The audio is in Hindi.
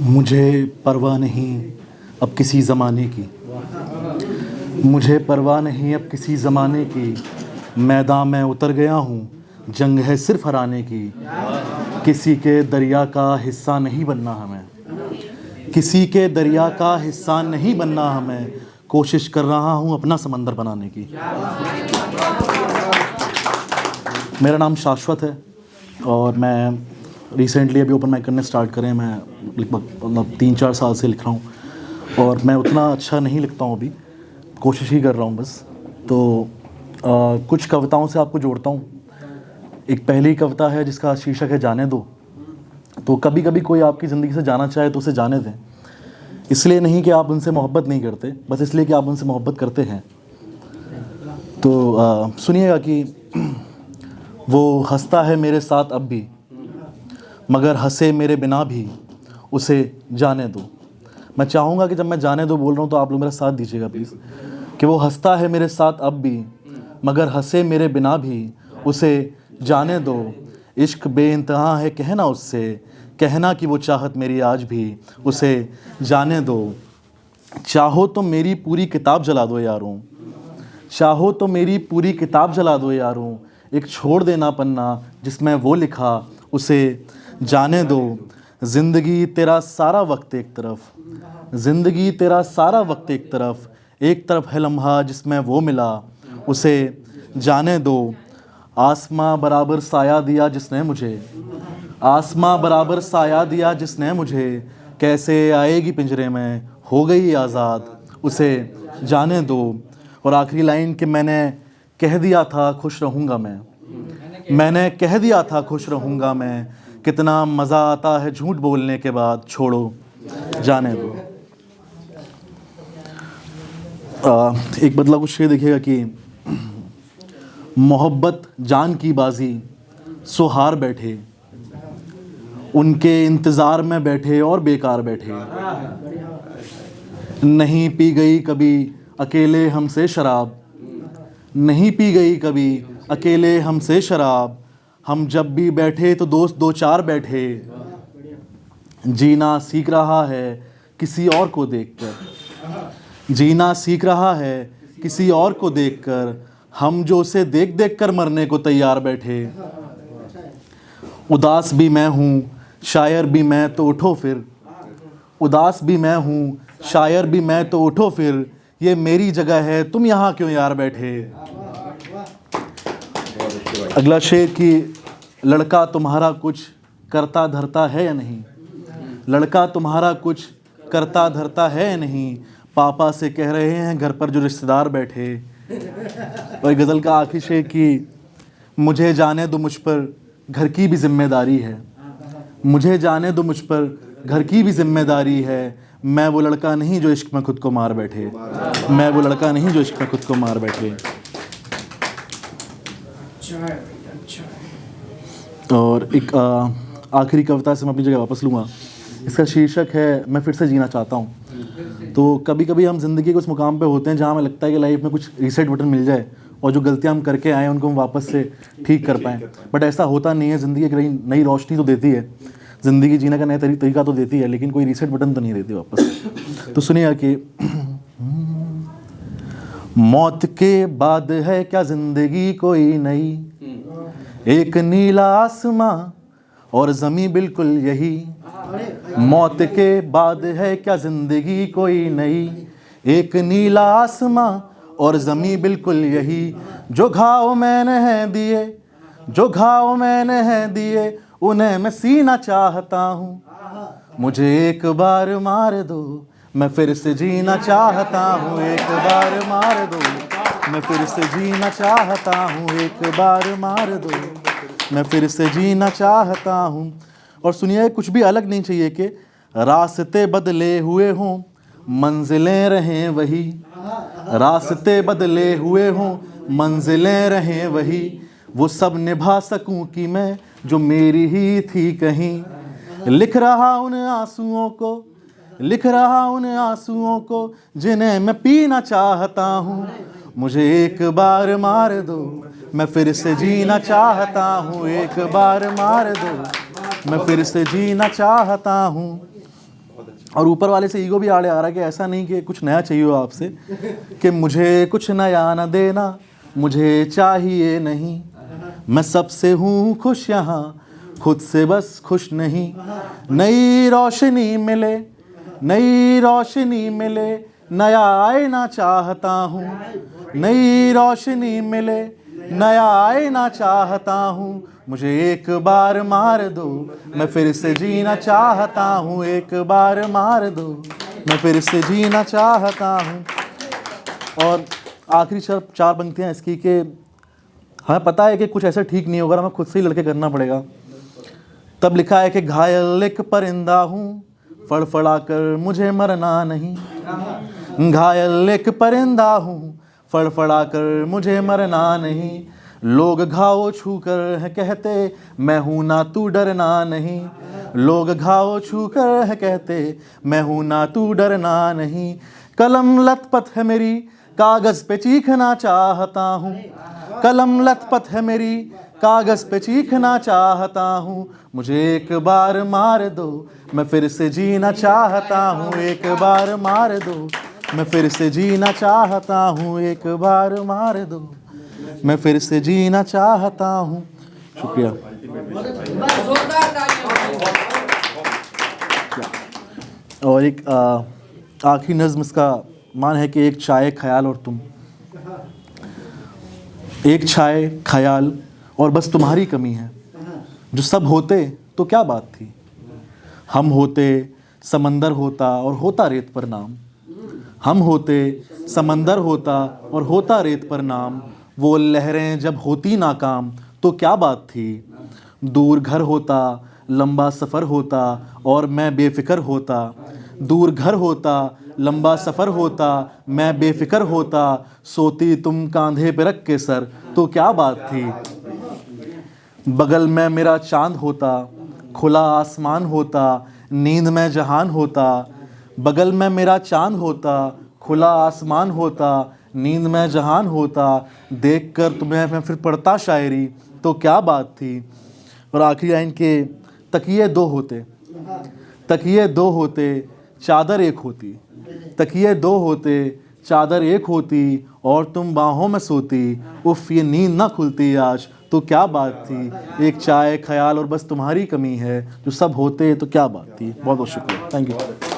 मुझे परवाह नहीं अब किसी ज़माने की, मुझे परवाह नहीं अब किसी ज़माने की। मैदान में उतर गया हूँ, जंग है सिर्फ हराने की। किसी के दरिया का हिस्सा नहीं बनना हमें, किसी के दरिया का हिस्सा नहीं बनना हमें। कोशिश कर रहा हूँ अपना समंदर बनाने की। मेरा नाम शाश्वत है और मैं रिसेंटली अभी ओपन माइक करने स्टार्ट करें। मैं लगभग 3-4 साल से लिख रहा हूँ और मैं उतना अच्छा नहीं लिखता हूँ, अभी कोशिश ही कर रहा हूँ बस। तो कुछ कविताओं से आपको जोड़ता हूँ। एक पहली कविता है जिसका शीर्षक है जाने दो। तो कभी कभी कोई आपकी ज़िंदगी से जाना चाहे तो उसे जाने दें, इसलिए नहीं कि आप उनसे मोहब्बत नहीं करते, बस इसलिए कि आप उनसे मोहब्बत करते हैं। तो सुनिएगा कि वो हंसता है मेरे साथ अब भी, मगर हंसे मेरे बिना भी, उसे जाने दो। मैं चाहूँगा कि जब मैं जाने दो बोल रहा हूँ तो आप लोग मेरा साथ दीजिएगा प्लीज़। कि वो हंसता है मेरे साथ अब भी, मगर हंसे मेरे बिना भी, उसे जाने दो। इश्क बेइंतहा है कहना उससे, कहना कि वो चाहत मेरी आज भी, उसे जाने दो। चाहो तो मेरी पूरी किताब जला दो यारों, चाहो तो मेरी पूरी किताब जला दो यारों। एक छोड़ देना पन्ना जिसमें वो लिखा, उसे जाने दो। ज़िंदगी तेरा सारा वक्त एक तरफ, ज़िंदगी तेरा सारा वक्त एक तरफ है लम्हा जिसमें वो मिला, उसे जाने दो। आसमां बराबर साया दिया जिसने मुझे, आसमां बराबर साया दिया जिसने मुझे। कैसे आएगी पिंजरे में, हो गई आज़ाद, उसे जाने दो। और आखिरी लाइन कि मैंने कह दिया था खुश रहूँगा मैं, मैंने कह दिया था खुश रहूँगा मैं। कितना मज़ा आता है झूठ बोलने के बाद, छोड़ो जाने दो। एक बदला कुछ शेर देखिएगा कि मोहब्बत जान की बाजी सो हार बैठे, उनके इंतज़ार में बैठे और बेकार बैठे। नहीं पी गई कभी अकेले हमसे शराब, नहीं पी गई कभी अकेले हमसे शराब। हम जब भी बैठे तो दोस्त 2-4 बैठे। जीना सीख रहा है किसी और को देखकर, जीना सीख रहा है किसी और को देखकर। हम जो उसे देख देख कर मरने को तैयार बैठे। उदास भी मैं हूँ शायर भी मैं तो उठो फिर, उदास भी मैं हूँ शायर भी मैं तो उठो फिर। ये मेरी जगह है तुम यहाँ क्यों यार बैठे। अगला शेर कि लड़का तुम्हारा कुछ करता धरता है या नहीं, लड़का तुम्हारा कुछ करता धरता है या नहीं। पापा से कह रहे हैं घर पर जो रिश्तेदार बैठे। और गज़ल का आखिरी शेर कि मुझे जाने दो मुझ पर घर की भी जिम्मेदारी है, मुझे जाने दो मुझ पर घर की भी जिम्मेदारी है। मैं वो लड़का नहीं जो इश्क में खुद को मार बैठे, मैं वो लड़का नहीं जो इश्क में खुद को मार बैठे। और एक आखिरी कविता से मैं अपनी जगह वापस लूँगा। इसका शीर्षक है मैं फिर से जीना चाहता हूँ। तो कभी कभी हम ज़िंदगी के उस मुकाम पे होते हैं जहाँ हमें लगता है कि लाइफ में कुछ रीसेट बटन मिल जाए और जो गलतियाँ हम करके आए उनको हम वापस से ठीक कर पाएँ, बट ऐसा होता नहीं है। ज़िंदगी एक नई रोशनी तो देती है, ज़िंदगी जीने का नया तरीका तो देती है, लेकिन कोई रीसेट बटन तो नहीं देती वापस। तो सुनिए कि मौत के बाद है क्या ज़िंदगी कोई नई, एक नीला आसमां और ज़मीं बिल्कुल यही। मौत के बाद है क्या ज़िंदगी कोई नई, एक नीला आसमां और ज़मीं बिल्कुल यही। जो घाव मैंने हैं दिए, जो घाव मैंने हैं दिए, उन्हें मैं सीना चाहता हूँ। मुझे एक बार मार दो मैं फिर से जीना चाहता हूँ, एक बार मार दो मैं फिर से जीना चाहता हूँ, एक बार मार दो मैं फिर से जीना चाहता हूँ। और सुनिए कुछ भी अलग नहीं चाहिए कि रास्ते बदले हुए हों मंजिलें रहें वही, रास्ते बदले हुए हों मंजिलें रहें वही। वो सब निभा सकूं कि मैं जो मेरी ही थी कहीं। लिख रहा उन आंसुओं को, लिख रहा उन आंसुओं को जिन्हें मैं पीना चाहता हूँ। मुझे एक बार मार दो मैं फिर से जीना चाहता हूँ, एक बार मार दो मैं फिर से जीना चाहता हूँ। और ऊपर वाले से ईगो भी आड़े आ रहा है कि ऐसा नहीं कि कुछ नया चाहिए हो आपसे, कि मुझे कुछ नया न देना, मुझे चाहिए नहीं, मैं सबसे हूँ खुश यहाँ, खुद से बस खुश नहीं। नई रोशनी मिले, नई रोशनी मिले, नया आईना चाहता हूँ, नई रोशनी मिले, नया आईना चाहता हूँ, मुझे एक बार मार दो, मैं फिर से जीना चाहता हूँ, एक बार मार दो, मैं फिर से जीना चाहता हूँ। और आखिरी चार पंक्तियाँ इसकी कि हमें पता है कि कुछ ऐसा ठीक नहीं होगा, हमें खुद से ही लड़के करना पड़ेगा। तब लिखा है कि घायल एक परिंदा हूँ, फड़फड़ा कर मुझे मरना नहीं, घायल एक परिंदा हूँ, फड़फड़ा कर मुझे मरना नहीं, लोग घाव छू कर है कहते मैं हूँ ना तू डरना नहीं, लोग घाव छू कर है कहते मैं हूँ ना तू डरना नहीं, कलम लथपथ है मेरी, कागज पे चीखना चाहता हूँ, कलम लथपथ है मेरी, कागज पे चीखना चाहता हूँ, मुझे एक बार मार दो, मैं फिर से जीना चाहता हूँ, एक बार मार दो, मैं फिर से जीना चाहता हूँ, एक बार मार दो, मैं फिर से जीना चाहता हूँ। शुक्रिया। और एक आखिरी नज़्म इसका मान है कि एक चाय ख्याल और तुम, एक छाए ख्याल और बस तुम्हारी कमी है, जो सब होते तो क्या बात थी, हम होते समंदर होता और होता रेत पर नाम, हम होते समंदर होता और होता रेत पर नाम, वो लहरें जब होती नाकाम तो क्या बात थी, दूर घर होता लंबा सफ़र होता और मैं बेफिक्र होता, दूर घर होता लंबा सफ़र होता मैं बेफिक्र होता, सोती तुम कांधे पे रख के सर तो क्या बात थी, बगल में मेरा चांद होता, खुला आसमान होता, नींद में जहान होता, बगल में मेरा चांद होता, खुला आसमान होता, नींद में जहान होता, देखकर तुम्हें मैं फिर पढ़ता शायरी तो क्या बात थी। और आखिरी लाइन के तकिए दो होते, तकिए दो होते चादर एक होती, तकिए दो होते चादर एक होती और तुम बाहों में सोती, उफ ये नींद ना खुलती आज तो क्या बात थी, एक चाय ख्याल और बस तुम्हारी कमी है, जो सब होते तो क्या बात थी। बहुत बहुत शुक्रिया, थैंक यू।